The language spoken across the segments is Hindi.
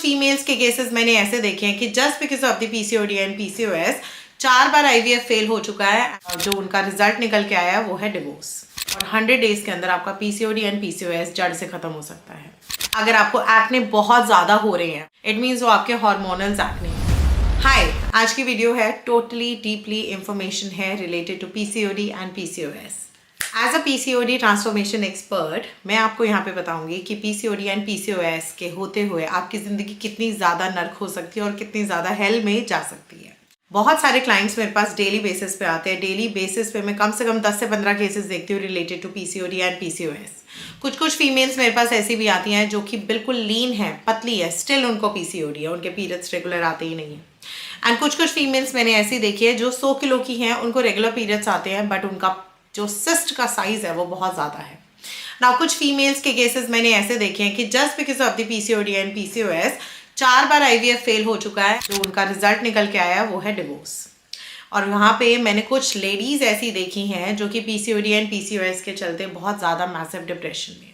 फीमेल्स के केसेस मैंने ऐसे देखे हैं कि just because of the PCOD and PCOS 4 bar IVF fail हो चुका है और जो उनका रिजल्ट निकल के आया है वो है डिवोर्स। और 100 डेज के अंदर आपका पीसीओडी एंड पीसीओएस जड़ से खत्म हो सकता है। अगर आपको एक्ने बहुत ज्यादा हो रहे हैं, इट मीन्स वो आपके हार्मोनल एक्ने हैं। हाय, आज की वीडियो है टोटली डीपली इंफॉर्मेशन है related to PCOD and PCOS. As a PCOD transformation expert मैं आपको यहाँ पे बताऊंगी कि पीसीओडी एंड पीसीओएस के होते हुए आपकी ज़िंदगी कितनी ज़्यादा नर्क हो सकती है और कितनी ज़्यादा हेल में जा सकती है। बहुत सारे क्लाइंट्स मेरे पास डेली बेसिस पे आते हैं। डेली बेसिस पे मैं कम से कम 10 से 15 केसेस देखती हूँ related to PCOD and PCOS. कुछ फीमेल्स मेरे पास ऐसी भी आती हैं जो कि बिल्कुल लीन है, पतली है, स्टिल उनको पीसीओडी है, उनके पीरियड्स रेगुलर आते ही नहीं है। एंड कुछ फीमेल्स मैंने ऐसी देखी है जो 100 किलो की हैं, उनको रेगुलर पीरियड्स आते हैं बट उनका जो सिस्ट का साइज है वो बहुत ज़्यादा है ना। कुछ फीमेल्स के केसेस मैंने ऐसे देखे हैं कि just because of the PCOD and PCOS 4 bar IVF fail हो चुका है, जो उनका रिजल्ट निकल के आया है वो है डिवोर्स। और वहाँ पे मैंने कुछ लेडीज़ ऐसी देखी हैं जो कि पीसीओडी एंड पीसीओएस के चलते बहुत ज़्यादा मैसिव डिप्रेशन में।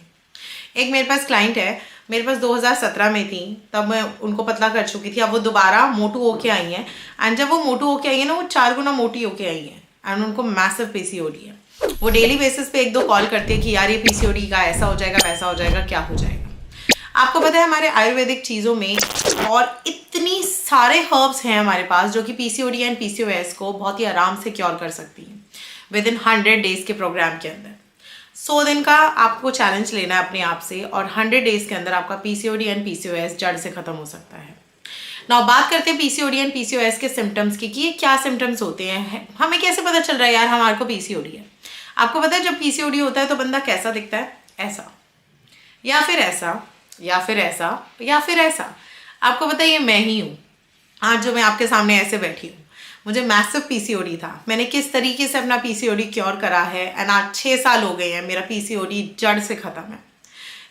एक मेरे पास क्लाइंट है, मेरे पास 2017 में थी, तब मैं उनको पतला कर चुकी थी। अब वो दोबारा मोटू होके आई हैं एंड जब वो मोटू होके आई है ना, वो 4 गुना मोटी होके आई हैं एंड उनको मैसिव पीसीओडी है। वो डेली बेसिस पे 1-2 कॉल करती है कि यार ये पीसीओडी का ऐसा हो जाएगा, वैसा हो जाएगा, क्या हो जाएगा। आपको पता है हमारे आयुर्वेदिक चीज़ों में और इतनी सारे हर्ब्स हैं हमारे पास जो कि पीसीओडी एंड पीसीओएस को बहुत ही आराम से क्योर कर सकती हैं विद इन 100 डेज के प्रोग्राम के अंदर। 100 दिन का आपको चैलेंज लेना है अपने आप से और 100 डेज के अंदर आपका पीसीओडी एंड पीसीओएस जड़ से खत्म हो सकता है। नाउ बात करते हैं पीसीओडी एंड पीसीओएस के सिम्टम्स की कि ये क्या सिम्टम्स होते हैं, हमें कैसे पता चल रहा है यार हमारे को पीसीओडी है। आपको पता है जब पीसीओडी होता है तो बंदा कैसा दिखता है, ऐसा या फिर ऐसा या फिर ऐसा या फिर ऐसा। आपको पता है ये मैं ही हूँ आज जो मैं आपके सामने ऐसे बैठी हूँ। मुझे मैसिव पीसीओडी था, मैंने किस तरीके से अपना पीसीओडी क्योर करा है एंड आज 6 साल हो गए हैं मेरा पीसीओडी जड़ से ख़त्म है।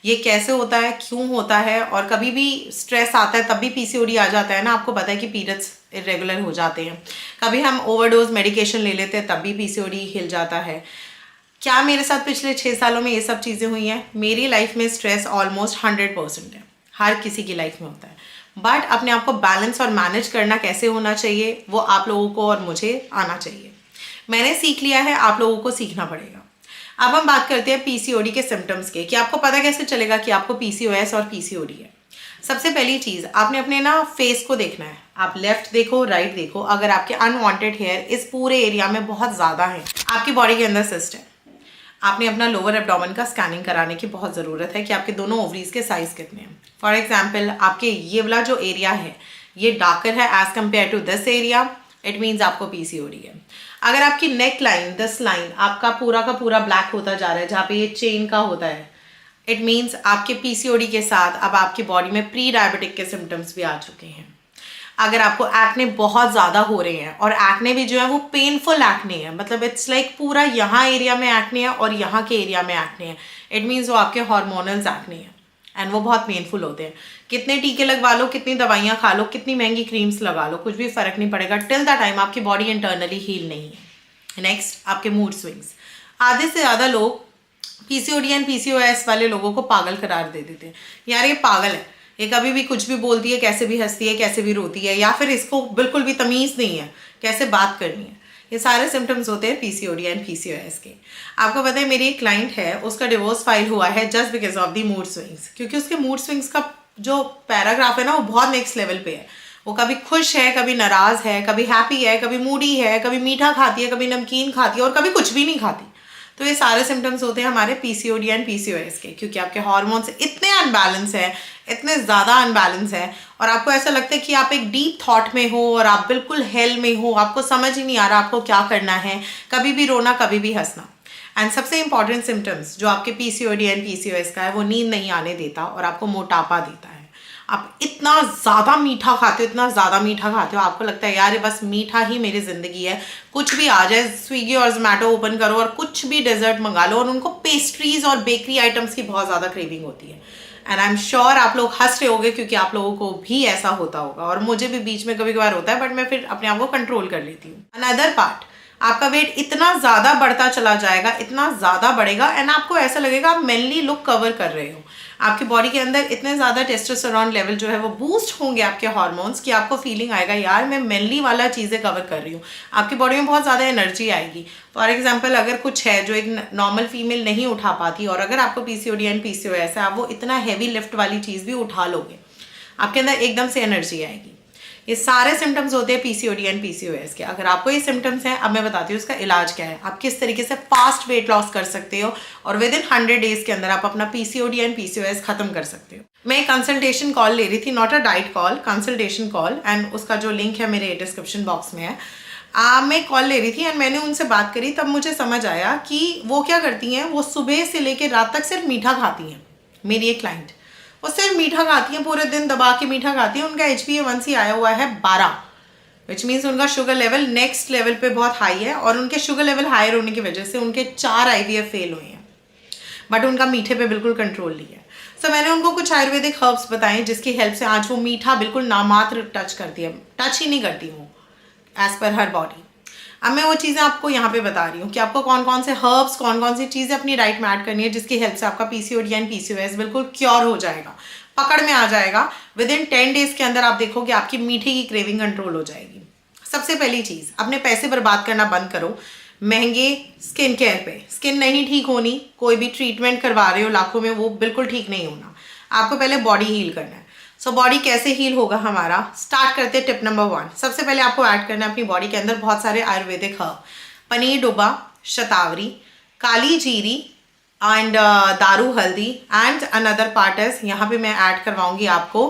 ये कैसे होता है, क्यों होता है, और कभी भी स्ट्रेस आता है तब भी पीसीओडी आ जाता है ना। आपको पता है कि पीरियड्स इरेगुलर हो जाते हैं, कभी हम ओवरडोज मेडिकेशन ले लेते हैं तब भी पीसीओडी हिल जाता है। क्या मेरे साथ पिछले 6 सालों में ये सब चीज़ें हुई हैं? मेरी लाइफ में स्ट्रेस ऑलमोस्ट 100% है, हर किसी की लाइफ में होता है, बट अपने आप को बैलेंस और मैनेज करना कैसे होना चाहिए वो आप लोगों को और मुझे आना चाहिए। मैंने सीख लिया है, आप लोगों को सीखना पड़ेगा। अब हम बात करते हैं पीसीओडी के सिम्टम्स के कि आपको पता कैसे चलेगा कि आपको पीसीओएस और पीसीओडी है। सबसे पहली चीज़, आपने अपने ना फेस को देखना है। आप लेफ्ट देखो, राइट देखो, अगर आपके अनवांटेड हेयर इस पूरे एरिया में बहुत ज़्यादा है, आपकी बॉडी के अंदर सिस्ट है, आपने अपना लोअर एब्डोमेन का स्कैनिंग कराने की बहुत ज़रूरत है कि आपके दोनों ओवरीज के साइज़ कितने हैं। फॉर एग्जाम्पल आपके ये वाला जो एरिया है ये डार्कर है as compare to this area, it means आपको पीसीओडी है। अगर आपकी नेक लाइन, दिस लाइन आपका पूरा का पूरा ब्लैक होता जा रहा है जहाँ पे ये चेन का होता है, इट मीन्स आपके पीसीओडी के साथ अब आपकी बॉडी में प्री डायबिटिक के सिम्टम्स भी आ चुके हैं। अगर आपको एक्ने बहुत ज़्यादा हो रहे हैं और एक्ने भी जो है वो पेनफुल एक्ने है, मतलब इट्स लाइक पूरा यहाँ एरिया में एक्ने है और यहाँ के एरिया में एक्ने है, इट मीन्स वो आपके हार्मोनल एक्ने है एंड वो बहुत पेनफुल होते हैं। कितने टीके लगवा लो, कितनी दवाइयाँ खा लो, कितनी महंगी क्रीम्स लगा लो, कुछ भी फ़र्क नहीं पड़ेगा टिल द टाइम आपकी बॉडी इंटरनली हील नहीं है। नेक्स्ट, आपके मूड स्विंग्स। आधे से ज़्यादा लोग पीसीओडी एंड पीसीओएस वाले लोगों को पागल करार दे देते हैं। यार ये पागल है, ये कभी भी कुछ भी बोलती है, कैसे भी हंसती है, कैसे भी रोती है, या फिर इसको बिल्कुल भी तमीज़ नहीं है कैसे बात करनी है। ये सारे सिम्टम्स होते हैं पीसीओडी एंड पीसीओएस के। आपको पता है मेरी एक क्लाइंट है, उसका डिवोर्स फाइल हुआ है just because of the mood swings, क्योंकि उसके मूड स्विंग्स का जो पैराग्राफ है ना वो बहुत नेक्स्ट लेवल पे है। वो कभी खुश है, कभी नाराज़ है, कभी हैप्पी है, कभी मूडी है, कभी मीठा खाती है, कभी नमकीन खाती है और कभी कुछ भी नहीं खाती। तो ये सारे सिम्टम्स होते हैं हमारे पीसीओडी एंड पीसीओएस के, क्योंकि आपके हार्मोन्स इतने अनबैलेंस हैं, इतने ज़्यादा अनबैलेंस हैं और आपको ऐसा लगता है कि आप एक डीप थॉट में हो और आप बिल्कुल हेल में हो, आपको समझ ही नहीं आ रहा आपको क्या करना है, कभी भी रोना, कभी भी हंसना। एंड सबसे इंपॉर्टेंट सिम्टम्स जो आपके पीसीओडी एंड पीसीओएस का है वो नींद नहीं आने देता और आपको मोटापा देता है। आप इतना ज़्यादा मीठा खाते हो, इतना ज़्यादा मीठा खाते हो, आपको लगता है यार ये बस मीठा ही मेरी ज़िंदगी है, कुछ भी आ जाए, स्विगी और जोमेटो ओपन करो और कुछ भी डेजर्ट मंगा लो। और उनको पेस्ट्रीज़ और बेकरी आइटम्स की बहुत ज़्यादा क्रेविंग होती है। एंड आई एम श्योर आप लोग हंस रहे होंगे क्योंकि आप लोगों को भी ऐसा होता होगा और मुझे भी बीच में कभी कभार होता है, बट मैं फिर अपने आप को कंट्रोल कर लेती हूँ। अनदर पार्ट, आपका वेट इतना ज़्यादा बढ़ता चला जाएगा, इतना ज़्यादा बढ़ेगा एंड आपको ऐसा लगेगा आप मेनली लुक कवर कर रहे हो। आपकी बॉडी के अंदर इतने ज़्यादा टेस्टोस्टेरोन लेवल जो है वो बूस्ट होंगे आपके हार्मोन्स कि आपको फीलिंग आएगा यार मैं मेनली वाला चीज़ें कवर कर रही हूँ। आपकी बॉडी में बहुत ज़्यादा एनर्जी आएगी। फॉर एग्जाम्पल अगर कुछ है जो एक नॉर्मल फीमेल नहीं उठा पाती और अगर आपको पीसीओडी एंड पीसीओएस है, आप वो इतना हैवी लिफ्ट वाली चीज़ भी उठा लोगे, आपके अंदर एकदम से एनर्जी आएगी। ये सारे सिम्टम्स होते हैं पीसीओडी एंड पीसीओएस के। अगर आपको ये सिम्टम्स हैं, अब मैं बताती हूँ इसका इलाज क्या है, आप किस तरीके से फास्ट वेट लॉस कर सकते हो और विद इन 100 डेज के अंदर आप अपना पीसीओडी एंड पीसीओएस खत्म कर सकते हो। मैं एक कंसल्टेशन कॉल ले रही थी, not a diet call, consultation call, and उसका जो लिंक है मेरे डिस्क्रिप्शन बॉक्स में है। मैं कॉल ले रही थी एंड मैंने उनसे बात करी, तब मुझे समझ आया कि वो क्या करती हैं, वो सुबह से लेकर रात तक सिर्फ मीठा खाती हैं। मेरी एक क्लाइंट वो सिर्फ मीठा खाती हैं, पूरे दिन दबा के मीठा खाती हैं। उनका HbA1c आया हुआ है 12, विच मीन्स उनका शुगर लेवल नेक्स्ट लेवल पे बहुत हाई है और उनके शुगर लेवल हायर होने की वजह से उनके 4 IVF फेल हुए हैं, बट उनका मीठे पे बिल्कुल कंट्रोल नहीं है। सो मैंने उनको कुछ आयुर्वेदिक हर्ब्स बताए जिसकी हेल्प से आज वो मीठा बिल्कुल नामात्र टच करती है, टच ही नहीं करती वो एज पर हर बॉडी। अब मैं वो चीज़ें आपको यहाँ पे बता रही हूँ कि आपको कौन कौन से हर्ब्स, कौन कौन सी चीज़ें अपनी डाइट में ऐड करनी है जिसकी हेल्प से आपका पीसीओडी एंड पीसीओएस बिल्कुल क्योर हो जाएगा, पकड़ में आ जाएगा। विद इन 10 डेज के अंदर आप देखोगे आपकी मीठे की क्रेविंग कंट्रोल हो जाएगी। सबसे पहली चीज़, अपने पैसे बर्बाद करना बंद करो महंगे स्किन केयर पे। स्किन नहीं ठीक होनी, कोई भी ट्रीटमेंट करवा रहे हो लाखों में, वो बिल्कुल ठीक नहीं होना। आपको पहले बॉडी हील करना है। सो बॉडी कैसे हील होगा हमारा, स्टार्ट करते हैं टिप नंबर 1। सबसे पहले आपको ऐड करना है अपनी बॉडी के अंदर बहुत सारे आयुर्वेदिक हर्ब, पनीर डुबा, शतावरी, काली जीरी एंड दारू हल्दी एंड अनदर पार्ट इज, यहाँ पे मैं ऐड करवाऊंगी आपको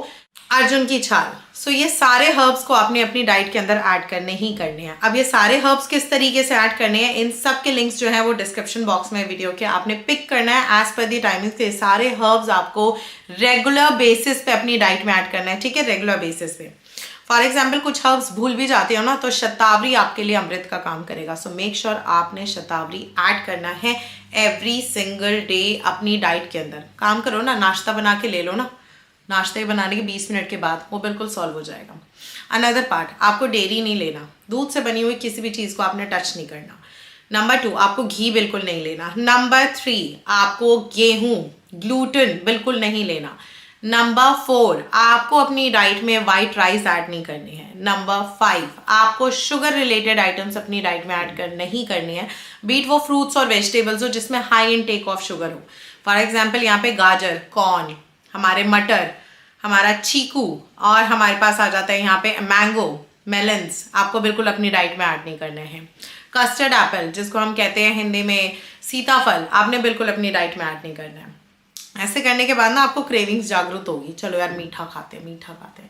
अर्जुन की छाल। सो ये सारे हर्ब्स को आपने अपनी डाइट के अंदर ऐड करने ही करने हैं। अब ये सारे हर्ब्स किस तरीके से ऐड करने हैं, इन सब के लिंक्स जो हैं वो डिस्क्रिप्शन बॉक्स में वीडियो के आपने पिक करना है एज पर दी टाइमिंग से। सारे हर्ब्स आपको रेगुलर बेसिस पे अपनी डाइट में ऐड करना है, ठीक है, रेगुलर बेसिस पे। फॉर एग्जाम्पल कुछ हर्ब्स भूल भी जाते हो ना, तो शतावरी आपके लिए अमृत का काम करेगा। सो मेक श्योर आपने शतावरी ऐड करना है एवरी सिंगल डे अपनी डाइट के अंदर। काम करो ना, नाश्ता बना के ले लो ना, नाश्ते बनाने के 20 मिनट के बाद वो बिल्कुल सॉल्व हो जाएगा। अनदर पार्ट, आपको डेयरी नहीं लेना, दूध से बनी हुई किसी भी चीज़ को आपने टच नहीं करना। नंबर 2, आपको घी बिल्कुल नहीं लेना। नंबर 3, आपको गेहूं, ग्लूटेन बिल्कुल नहीं लेना। नंबर 4, आपको अपनी डाइट में वाइट राइस ऐड नहीं करनी है। नंबर 5, आपको शुगर रिलेटेड आइटम्स अपनी डाइट में ऐड नहीं करनी है, बीट वो फ्रूट्स और वेजिटेबल्स हो जिसमें हाई इनटेक ऑफ शुगर हो। फॉर एग्जाम्पल यहाँ पे गाजर, कॉर्न, हमारे मटर, हमारा चीकू, और हमारे पास आ जाता है यहाँ पे मैंगो, मेलन्स, आपको बिल्कुल अपनी डाइट में ऐड नहीं करने हैं। कस्टर्ड एप्पल जिसको हम कहते हैं हिंदी में सीताफल, आपने बिल्कुल अपनी डाइट में ऐड नहीं करना है। ऐसे करने के बाद ना आपको क्रेविंग्स जागरूक होगी, चलो यार मीठा खाते हैं, मीठा खाते हैं।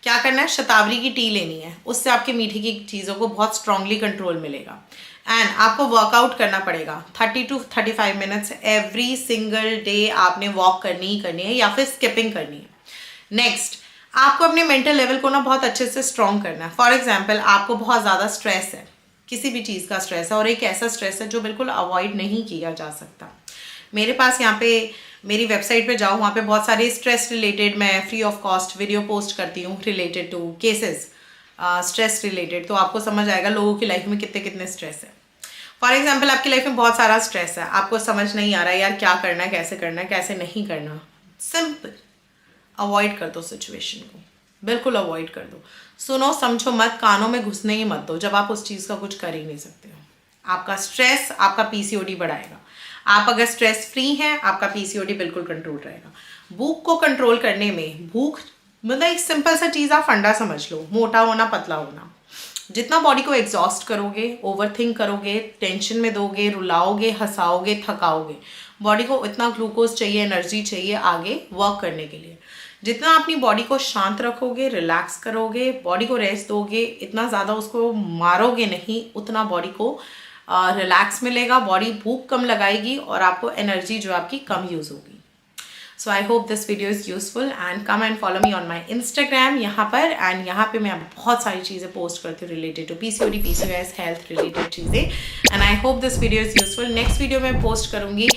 क्या करना है, शतावरी की टी लेनी है, उससे आपकी मीठी की चीज़ों को बहुत स्ट्रांगली कंट्रोल मिलेगा। एंड आपको वर्कआउट करना पड़ेगा 30 to 35 minutes every single day. आपने वॉक करनी ही करनी है या फिर स्किपिंग करनी है। नेक्स्ट, आपको अपने मेंटल लेवल को ना बहुत अच्छे से स्ट्रॉन्ग करना है। फॉर एग्जाम्पल आपको बहुत ज़्यादा स्ट्रेस है, किसी भी चीज़ का स्ट्रेस है, और एक ऐसा स्ट्रेस है जो बिल्कुल अवॉइड नहीं किया जा सकता। मेरे पास यहाँ पे मेरी वेबसाइट पे जाओ, वहाँ पे बहुत सारे स्ट्रेस रिलेटेड मैं free of cost video post करती हूँ related to cases stress related, तो आपको समझ आएगा लोगों की लाइफ में कितने कितने स्ट्रेस है। फॉर एग्जाम्पल आपकी लाइफ में बहुत सारा स्ट्रेस है, आपको समझ नहीं आ रहा है यार क्या करना है, कैसे नहीं करना। सिंपल, अवॉइड कर दो सिचुएशन को, बिल्कुल अवॉइड कर दो। सुनो समझो मत, कानों में घुसने ही मत दो जब आप उस चीज़ का कुछ कर ही नहीं सकते हो। आपका स्ट्रेस आपका पीसीओडी बढ़ाएगा। आप अगर स्ट्रेस फ्री हैं, आपका पीसीओडी बिल्कुल कंट्रोल रहेगा। भूख को कंट्रोल करने में, भूख मतलब एक सिंपल सा चीज़ आप फंडा समझ लो, मोटा होना, पतला होना। जितना बॉडी को एग्जॉस्ट करोगे, ओवरथिंक करोगे, टेंशन में दोगे, रुलाओगे, हंसाओगे, थकाओगे, बॉडी को इतना ग्लूकोज चाहिए, एनर्जी चाहिए आगे वर्क करने के लिए। जितना अपनी बॉडी को शांत रखोगे, रिलैक्स करोगे, बॉडी को रेस्ट दोगे, इतना ज़्यादा उसको मारोगे नहीं, उतना बॉडी को रिलैक्स मिलेगा, बॉडी भूख कम लगाएगी और आपको एनर्जी जो आपकी कम यूज़ होगी। So I hope this video is useful and come and follow me on my Instagram यहाँ पर। एंड यहाँ पे मैं बहुत सारी चीज़ें पोस्ट करती हूँ related to PCOD, PCOS, health related चीज़ें। And I hope this video is useful. Next video में पोस्ट करूँगी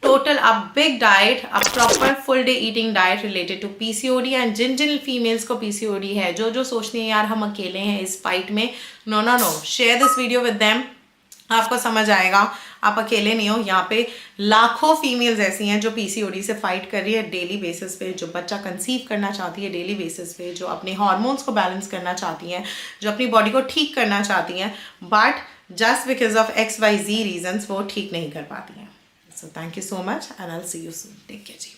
total a big diet, a proper full day eating diet related to PCOD. And जिन फीमेल्स को पीसीओडी है, जो सोचती हैं यार हम अकेले हैं इस फाइट में, no, share this video with them आपको समझ आएगा। आप अकेले नहीं हो, यहाँ पे लाखों फीमेल्स ऐसी हैं जो पीसीओडी से फाइट कर रही है डेली बेसिस पे, जो बच्चा कंसीव करना चाहती है डेली बेसिस पे, जो अपने हार्मोन्स को बैलेंस करना चाहती हैं, जो अपनी बॉडी को ठीक करना चाहती हैं, but just because of XYZ reasons वो ठीक नहीं कर पाती हैं। So thank you so much and I will see you soon. Take care ji.